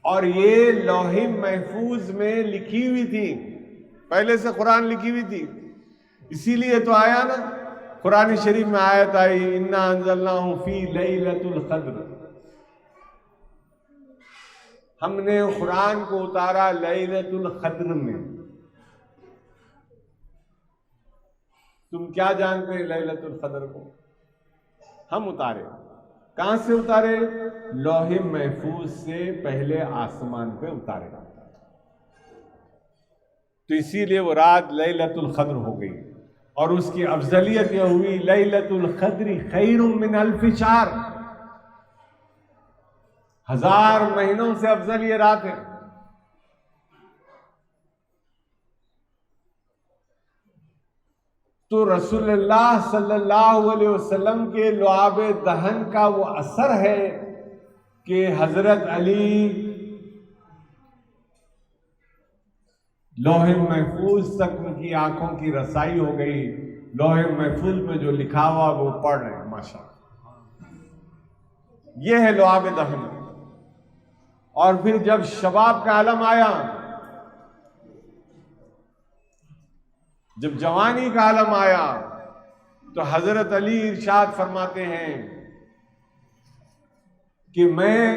اور یہ لوح محفوظ میں لکھی ہوئی تھی، پہلے سے قرآن لکھی ہوئی تھی، اسی لیے تو آیا نا قرآن شریف میں آیت آئی انا انزلناہ فی لیلۃ القدر، ہم نے قرآن کو اتارا لیلۃ القدر میں۔ تم کیا جانتے ہیں لیلۃ القدر کو؟ ہم اتارے۔ کہاں سے اتارے؟ لوح محفوظ سے پہلے آسمان پہ اتارے، تو اسی لیے وہ رات لیلۃ القدر ہو گئی، اور اس کی افضلیت یہ ہوئی لیلۃ القدر خیر من الف شہر، 1000 مہینوں سے افضل یہ رات ہے۔ تو رسول اللہ صلی اللہ علیہ وسلم کے لعاب دہن کا وہ اثر ہے کہ حضرت علی لوح محفوظ تک ان کی آنکھوں کی رسائی ہو گئی، لوح محفوظ میں جو لکھا ہوا وہ پڑھ رہے ہیں ماشاءاللہ۔ یہ ہے لعاب دہن. اور پھر جب شباب کا عالم آیا، جب جوانی کا عالم آیا، تو حضرت علی ارشاد فرماتے ہیں کہ میں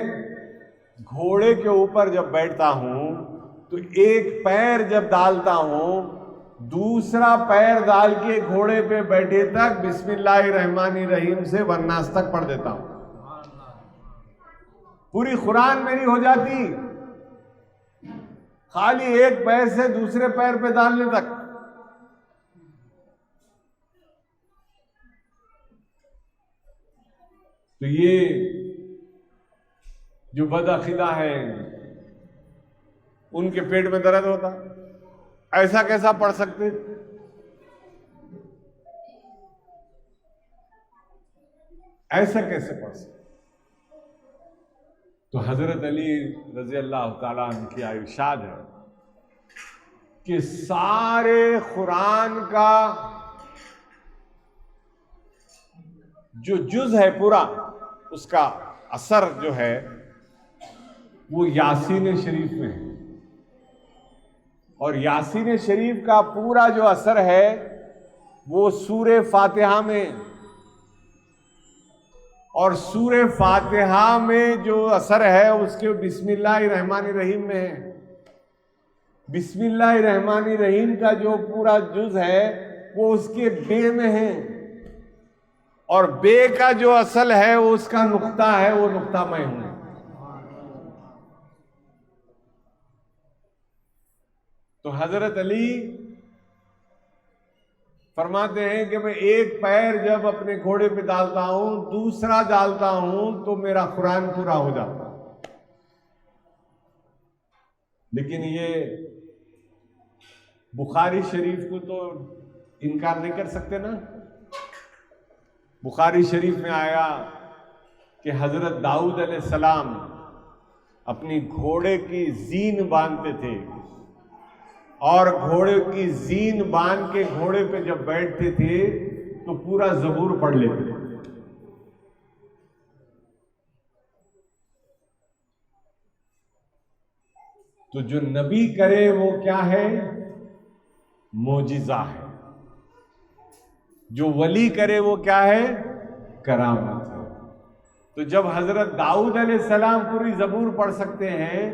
گھوڑے کے اوپر جب بیٹھتا ہوں تو ایک پیر جب ڈالتا ہوں، دوسرا پیر ڈال کے گھوڑے پہ بیٹھے تک بسم اللہ الرحمن الرحیم سے ورناس تک پڑھ دیتا ہوں. پوری قرآن میری ہو جاتی خالی ایک پیر سے دوسرے پیر پہ ڈالنے تک. تو یہ جو بدعقیدہ ہیں ان کے پیٹ میں درد ہوتا، ایسا کیسا پڑھ سکتے؟ ایسا کیسے پڑھ سکتے؟ تو حضرت علی رضی اللہ تعالیٰ عنہ کی ارشاد ہے کہ سارے قرآن کا جو جز ہے پورا، اس کا اثر جو ہے وہ یاسین شریف میں ہے. اور یاسین شریف کا پورا جو اثر ہے وہ سورہ فاتحہ میں، اور سورہ فاتحہ میں جو اثر ہے اس کے بسم اللہ الرحمن الرحیم میں ہے. بسم اللہ الرحمن الرحیم کا جو پورا جز ہے وہ اس کے بے میں ہے، اور بے کا جو اصل ہے وہ اس کا نقطہ ہے، وہ نقطہ میں ہوں. تو حضرت علی فرماتے ہیں کہ میں ایک پیر جب اپنے گھوڑے پہ ڈالتا ہوں، دوسرا ڈالتا ہوں تو میرا قرآن پورا ہو جاتا. لیکن یہ بخاری شریف کو تو انکار نہیں کر سکتے نا. بخاری شریف میں آیا کہ حضرت داؤد علیہ السلام اپنی گھوڑے کی زین باندھتے تھے، اور گھوڑے کی زین باندھ کے گھوڑے پہ جب بیٹھتے تھے تو پورا زبور پڑھ لیتے تھے. تو جو نبی کرے وہ کیا ہے؟ معجزہ ہے. جو ولی کرے وہ کیا ہے؟ کرامت ہے. تو جب حضرت داؤد علیہ السلام پوری زبور پڑھ سکتے ہیں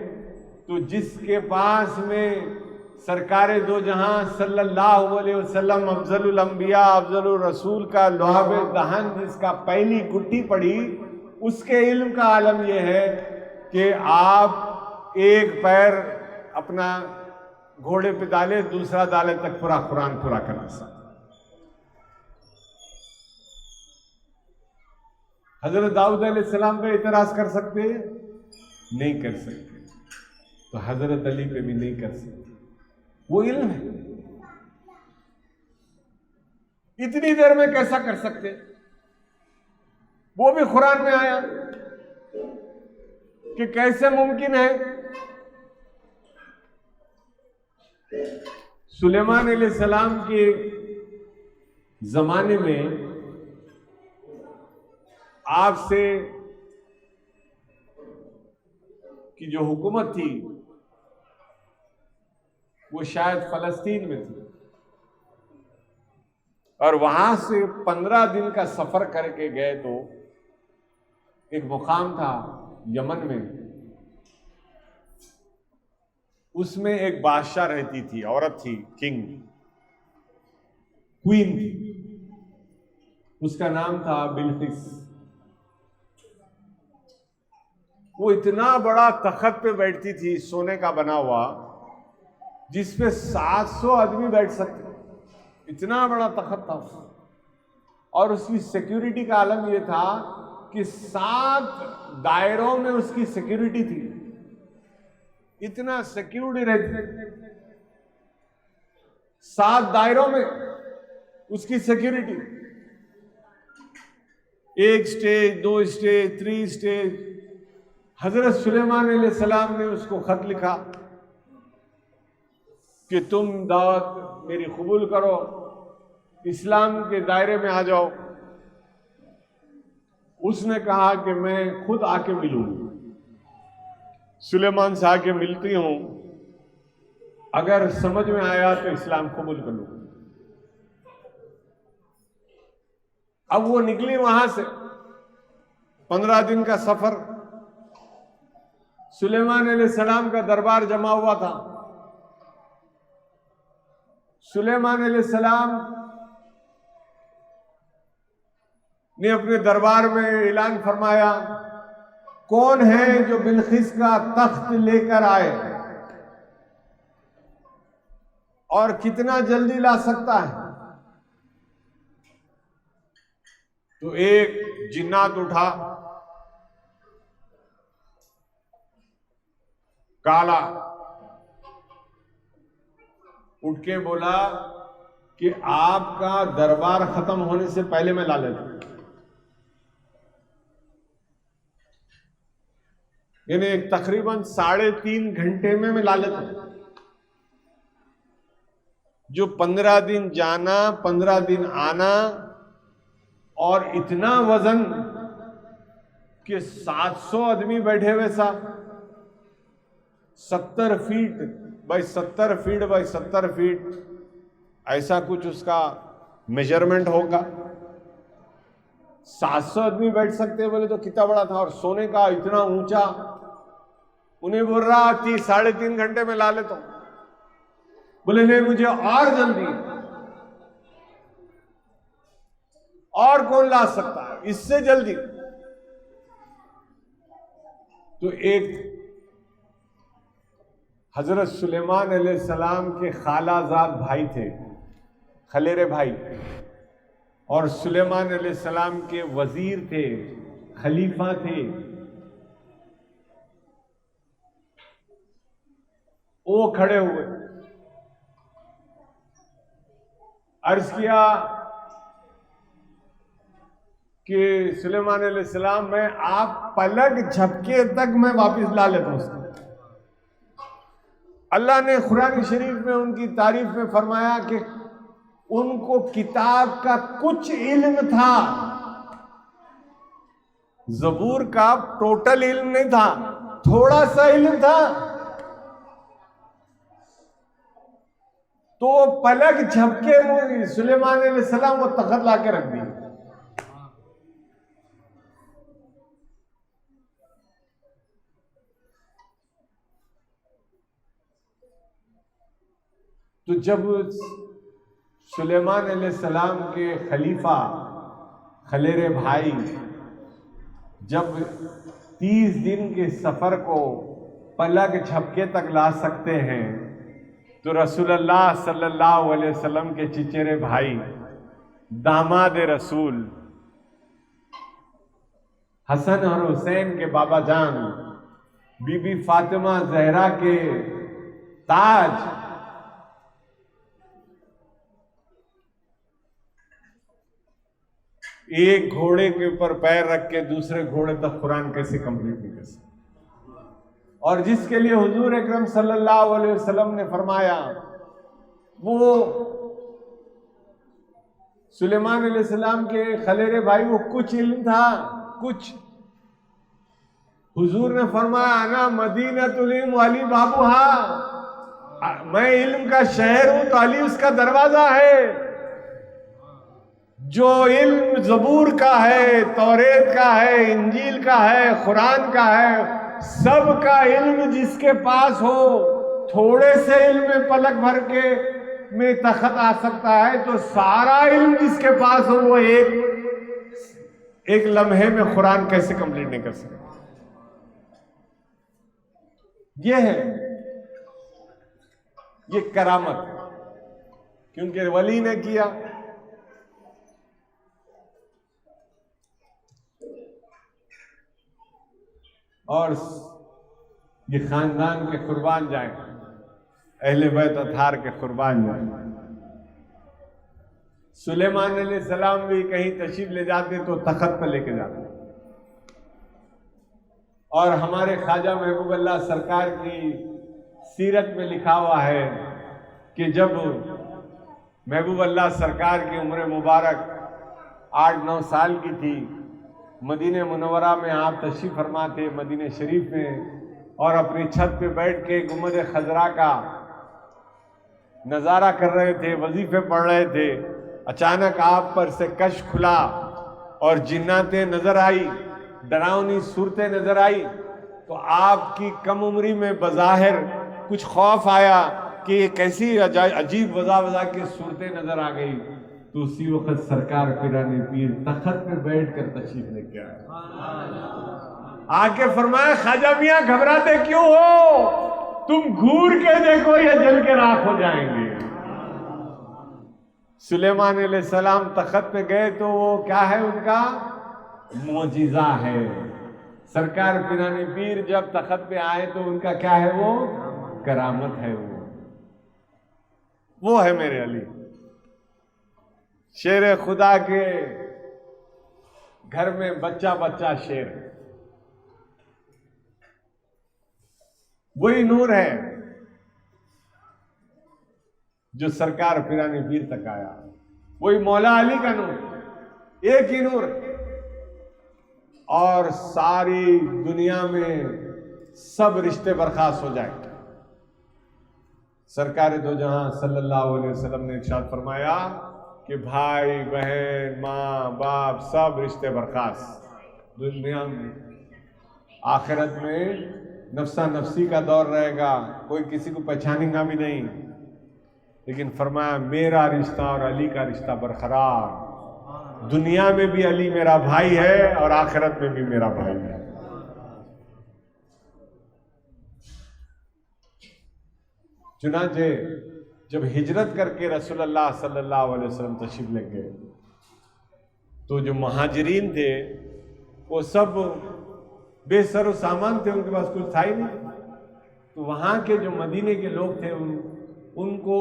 تو جس کے پاس میں سرکار دو جہاں صلی اللہ علیہ وسلم افضل الانبیاء افضل الرسول کا لعاب دہن جس کا پہلی گٹھی پڑی، اس کے علم کا عالم یہ ہے کہ آپ ایک پیر اپنا گھوڑے پہ ڈالے، دوسرا ڈالے تک پورا قرآن پورا کر سکتے. حضرت داؤد علیہ السلام پہ اعتراض کر سکتے؟ نہیں کر سکتے. تو حضرت علی پہ بھی نہیں کر سکتے. وہ علم ہے. اتنی دیر میں کیسا کر سکتے؟ وہ بھی قرآن میں آیا کہ کیسے ممکن ہے. سلیمان علیہ السلام کے زمانے میں آپ سے کی جو حکومت تھی وہ شاید فلسطین میں تھی، اور وہاں سے 15 دن کا سفر کر کے گئے تو ایک مقام تھا یمن میں، اس میں ایک بادشاہ رہتی تھی، عورت تھی، کنگ، کوئین تھی، اس کا نام تھا بلقیس. وہ اتنا بڑا تخت پہ بیٹھتی تھی سونے کا بنا ہوا، جس پہ 700 آدمی بیٹھ سکتے. اتنا بڑا تخت تھا. اور اس کی سیکیورٹی کا عالم یہ تھا کہ 7 دائروں میں اس کی سیکیورٹی تھی. اتنا سیکیورٹی رہتی، 7 دائروں میں اس کی سیکیورٹی. 1 stage, 2 stage, 3 stage. حضرت سلیمان علیہ السلام نے اس کو خط لکھا کہ تم دعوت میری قبول کرو، اسلام کے دائرے میں آ جاؤ. اس نے کہا کہ میں خود آ کے ملوں، سلیمان سے آ کے ملتی ہوں، اگر سمجھ میں آیا تو اسلام قبول کر لوں۔ اب وہ نکلی وہاں سے، 15 دن کا سفر، سلیمان علیہ السلام کا دربار جمع ہوا تھا۔ سلیمان علیہ السلام نے اپنے دربار میں اعلان فرمایا، کون ہے جو بلقیس کا تخت لے کر آئے اور کتنا جلدی لا سکتا ہے؟ تو ایک جنات اٹھا، کالا، اٹھ کے بولا کہ آپ کا دربار ختم ہونے سے پہلے میں لا لیتا ہوں۔ یعنی تقریباً 3.5 گھنٹے میں لا لیتا ہوں۔ جو 15 دن جانا، 15 دن آنا، اور اتنا وزن کہ 700 آدمی بیٹھے ہوئے صاحب، 70 feet by 70 feet by 70 feet, ایسا کچھ اس کا میجرمنٹ ہوگا۔ 700 آدمی بیٹھ سکتے بولے تو کتنا بڑا تھا، اور سونے کا اتنا اونچا۔ انہیں بول رہا 3.5 گھنٹے میں لا لیتا ہوں۔ بولے نہیں، مجھے اور جلدی، اور کون لا سکتا ہے اس سے جلدی؟ تو ایک حضرت سلیمان علیہ السلام کے خالہ زاد بھائی تھے، خلیرے بھائی، اور سلیمان علیہ السلام کے وزیر تھے، خلیفہ تھے۔ وہ کھڑے ہوئے، عرض کیا کہ سلیمان علیہ السلام، میں آپ پلک جھپکے تک میں واپس لا لیتا ہوں اس کو۔ اللہ نے قرآن شریف میں ان کی تعریف میں فرمایا کہ ان کو کتاب کا کچھ علم تھا، زبور کا ٹوٹل علم نہیں تھا، تھوڑا سا علم تھا۔ تو پلک جھپکے میں سلیمان علیہ السلام وہ تخت لا کے رکھ دی۔ تو جب سلیمان علیہ السلام کے خلیفہ خلیرے بھائی جب 30 دن کے سفر کو پلک جھپکے تک لا سکتے ہیں، تو رسول اللہ صلی اللہ علیہ وسلم کے چچیرے بھائی، داماد رسول، حسن اور حسین کے بابا جان، بی بی فاطمہ زہرا کے تاج، ایک گھوڑے کے اوپر پیر رکھ کے دوسرے گھوڑے تک قرآن کیسے کمپلیٹ نہیں کر سکتے؟ اور جس کے لیے حضور اکرم صلی اللہ علیہ وسلم نے فرمایا، وہ سلیمان علیہ السلام کے خلیرے بھائی وہ کچھ علم تھا، کچھ۔ حضور نے فرمایا انا مدینۃ العلم علی بابوہا، میں علم کا شہر ہوں تو علی اس کا دروازہ ہے۔ جو علم زبور کا ہے، توریت کا ہے، انجیل کا ہے، قرآن کا ہے، سب کا علم جس کے پاس ہو، تھوڑے سے علم میں پلک بھر کے میں تخت آ سکتا ہے، تو سارا علم جس کے پاس ہو وہ ایک لمحے میں قرآن کیسے کمپلیٹ نہیں کر سکتا؟ یہ ہے یہ کرامت، کیونکہ ولی نے کیا۔ اور یہ خاندان کے قربان جائیں، اہل بیت اطہار کے قربان جائیں۔ سلیمان علیہ السلام بھی کہیں تشریف لے جاتے تو تخت پر لے کے جاتے، اور ہمارے خواجہ محبوب اللہ سرکار کی سیرت میں لکھا ہوا ہے کہ جب محبوب اللہ سرکار کی عمر مبارک 8-9 سال کی تھی، مدینہ منورہ میں آپ تشریف فرما تھے، مدینہ شریف میں، اور اپنی چھت پہ بیٹھ کے گنبد خضرا کا نظارہ کر رہے تھے، وظیفے پڑھ رہے تھے، اچانک آپ پر سے کشف کھلا اور جناتیں نظر آئی، ڈراؤنی صورتیں نظر آئی، تو آپ کی کم عمری میں بظاہر کچھ خوف آیا کہ یہ کیسی عجیب وضع کی صورتیں نظر آ گئی، تو اسی وقت سرکار پیران پیر تخت پہ بیٹھ کر تشریف لے کے آئے، آ کے فرمایا خواجہ میاں گھبراتے کیوں ہو، تم گھور کے دیکھو یا جل کے راکھ ہو جائیں گے۔ سلیمان علیہ السلام تخت پہ گئے تو وہ کیا ہے، ان کا معجزہ ہے۔ سرکار پیران پیر جب تخت پہ آئے تو ان کا کیا ہے، وہ کرامت ہے، وہ ہے میرے علی، شیر خدا کے گھر میں بچہ بچہ شیر ہے، وہی نور ہے جو سرکار پیران پیر تک آیا، وہی مولا علی کا نور، ایک ہی نور، اور ساری دنیا میں سب رشتے برخاست ہو جائیں۔ سرکار دو جہاں صلی اللہ علیہ وسلم نے ارشاد فرمایا کہ بھائی بہن ماں باپ سب رشتے برخاست، دنیا میں آخرت میں نفسا نفسی کا دور رہے گا، کوئی کسی کو پہچانے گا بھی نہیں، لیکن فرمایا میرا رشتہ اور علی کا رشتہ برقرار، دنیا میں بھی علی میرا بھائی ہے اور آخرت میں بھی میرا بھائی ہے۔ چنانچہ جب ہجرت کر کے رسول اللہ صلی اللہ علیہ وسلم تشریف لے گئے تو جو مہاجرین تھے وہ سب بے سر و سامان تھے، ان کے پاس کچھ تھا ہی نہیں، تو وہاں کے جو مدینے کے لوگ تھے ان کو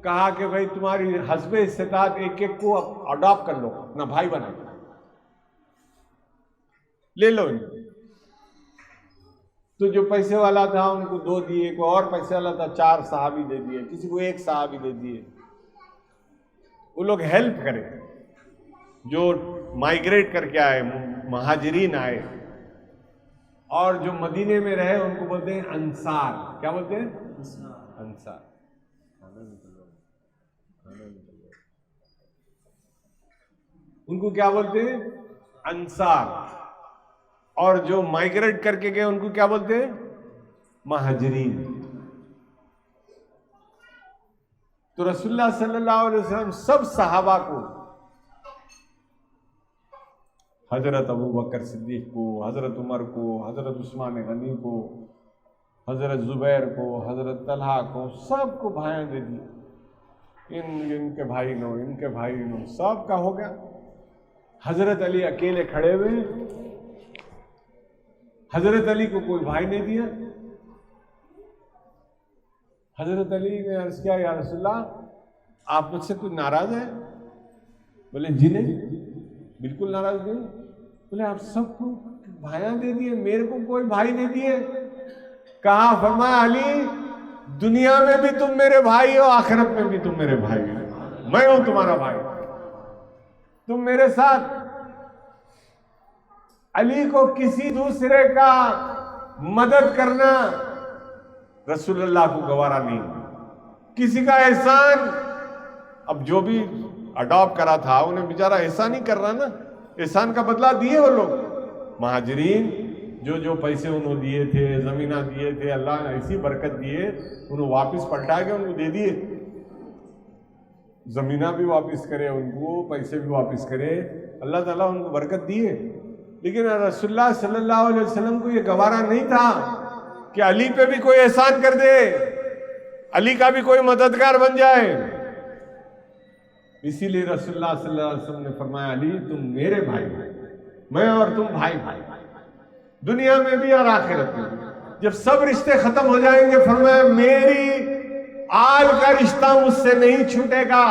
کہا کہ بھائی تمہاری حسب استطاعت ایک ایک کو اڈاپٹ کر لو، اپنا بھائی بنا لے لو۔ تو جو پیسے والا تھا ان کو 2 دیے، کوئی اور پیسے والا تھا 4 صحابی دے دیے، کسی کو 1 صحابی دے دیے۔ وہ لوگ ہیلپ کرے، جو مائیگریٹ کر کے آئے، مہاجرین آئے اور جو مدینے میں رہے ان کو بولتے ہیں انصار۔ کیا بولتے ہیں؟ انصار۔ ان کو کیا بولتے ہیں؟ انصار۔ اور جو مائیگریٹ کر کے گئے ان کو کیا بولتے ہیں؟ مہاجرین۔ تو رسول اللہ صلی اللہ علیہ وسلم سب صحابہ کو، حضرت ابو بکر صدیق کو، حضرت عمر کو، حضرت عثمان غنی کو، حضرت زبیر کو، حضرت طلحہ کو، سب کو بھائیاں دے دی، ان کے بھائی نو، ان کے بھائی نو، سب کا ہو گیا۔ حضرت علی اکیلے کھڑے ہوئے، حضرت علی کو کوئی بھائی نہیں دیا۔ حضرت علی نے عرض کیا یا رسول اللہ آپ مجھ سے کچھ ناراض ہیں؟ بولے جی نہیں، بالکل ناراض نہیں۔ بولے آپ سب کو بھائیاں دے دیے، میرے کو کوئی بھائی نہیں دیے۔ کہا، فرمایا علی دنیا میں بھی تم میرے بھائی ہو، آخرت میں بھی تم میرے بھائی ہو، میں ہوں تمہارا بھائی، تم میرے ساتھ۔ علی کو کسی دوسرے کا مدد کرنا رسول اللہ کو گوارا نہیں، کسی کا احسان، اب جو بھی اڈاپٹ کرا تھا انہیں بیچارہ احسان ہی کر رہا نا، احسان کا بدلہ دیے وہ لوگ۔ مہاجرین جو پیسے انہوں دیے تھے، زمینہ دیے تھے، اللہ نے ایسی برکت دیے، انہوں واپس پلٹا کے ان کو دے دیے، زمینہ بھی واپس کرے، ان کو پیسے بھی واپس کرے، اللہ تعالیٰ ان کو برکت دیے۔ لیکن رسول اللہ صلی اللہ علیہ وسلم کو یہ گوارا نہیں تھا کہ علی پہ بھی کوئی احسان کر دے، علی کا بھی کوئی مددگار بن جائے۔ اسی لیے رسول اللہ صلی اللہ علیہ وسلم نے فرمایا علی تم میرے بھائی، میں اور تم بھائی بھائی، دنیا میں بھی اور آخرت میں بھی۔ جب سب رشتے ختم ہو جائیں گے فرمایا میری آل کا رشتہ مجھ سے نہیں چھوٹے گا۔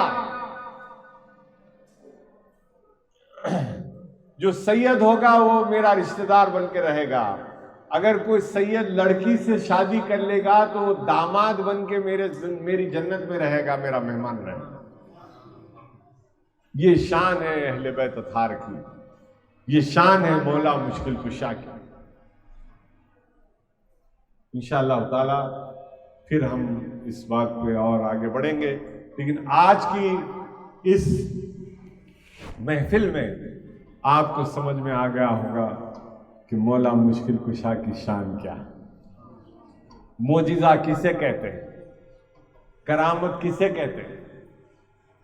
جو سید ہوگا وہ میرا رشتہ دار بن کے رہے گا، اگر کوئی سید لڑکی سے شادی کر لے گا تو وہ داماد بن کے میری جنت میں رہے گا، میرا مہمان رہے گا۔ یہ شان ہے اہل بیت اطہار کی، یہ شان ہے مولا مشکل کشا کی. انشاءاللہ تعالی پھر ہم اس بات پہ اور آگے بڑھیں گے، لیکن آج کی اس محفل میں آپ کو سمجھ میں آ گیا ہوگا کہ مولا مشکل کشا کی شان کیا ہے. معجزہ کسے کہتے ہیں، کرامت کسے کہتے ہیں،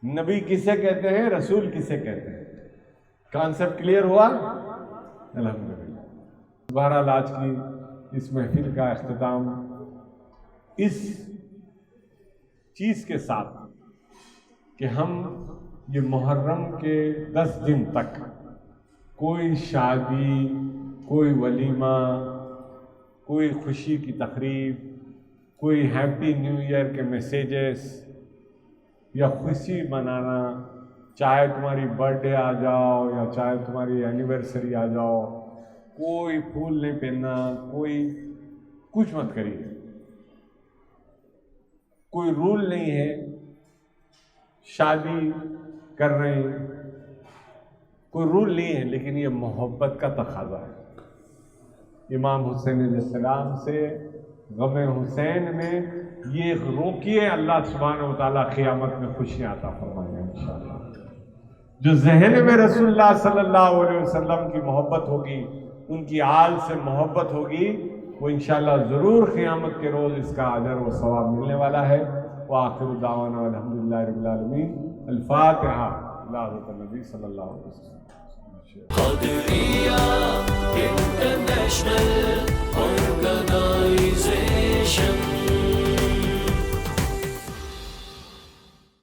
نبی کسے کہتے ہیں، رسول کسے کہتے ہیں. کانسیپٹ کلیئر ہوا؟ الحمدللہ. بہرحال آج کی اس محفل کا اختتام اس چیز کے ساتھ کہ ہم یہ محرم کے 10 دن تک کوئی شادی، کوئی ولیمہ، کوئی خوشی کی تقریب، کوئی ہیپی نیو ایئر کے میسیجز یا خوشی منانا، چاہے تمہاری برتھ ڈے آ جاؤ یا چاہے تمہاری اینیورسری آ جاؤ، کوئی پھول نہیں پہننا، کوئی کچھ مت کریے. کوئی رول نہیں ہے. شادی کر رہے ہیں، کوئی رول نہیں ہے، لیکن یہ محبت کا تقاضا ہے. امام حسین علیہ السلام سے غم حسین میں یہ روکیے، اللہ سبحانہ و تعالیٰ قیامت میں خوشیاں عطا فرمائیں گے انشاءاللہ. جو ذہن میں رسول اللہ صلی اللہ علیہ وسلم کی محبت ہوگی، ان کی آل سے محبت ہوگی، وہ انشاءاللہ ضرور قیامت کے روز اس کا اجر و ثواب ملنے والا ہے. وآخر دعوانا الحمدللہ رب العالمین. الفاتحہ. اللہ نبی صلی اللہ علیہ وسلم. قادریہ انٹرنیشنل آرگنائزیشن